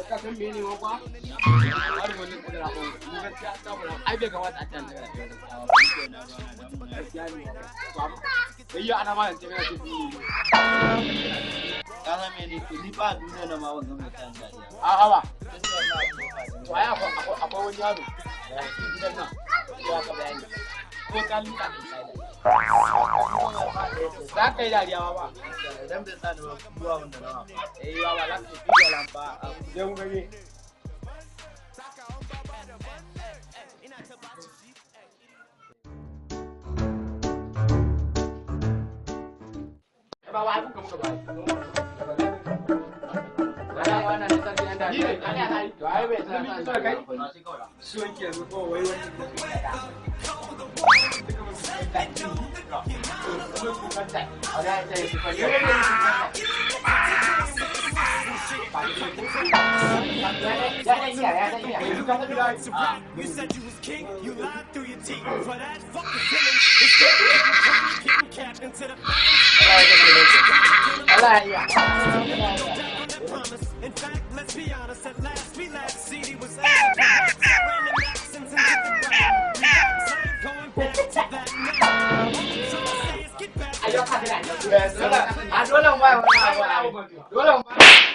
ka san mene ma kwa wani wannan kudura ko ni gaskiya saboda ai bai kamata a tantance gaskiya ne ba sai ya ana ma yanzu kana ce kana mene to ni ba duniya na ma wannan mai tantance a hawa to ai akwai wani yaro a cikin gidan nan ya ka bayani ko ka luka ne sai za ka yi dariya ba idan bai tsani ba zuwa wanda nawa ba za ka fi da lamba a kuje mu gani ba wa ku muka ba ana wannan da sai an da ni ne ana to ai bai san san kai su wanke mu ko wai wani You said you was king, you lied through your teeth. For that fucking killing, it's getting capped into the In fact, let's be honest, at last we laughed. CD was random accents into the ground. Going back to that now. So let's get back. Ayo,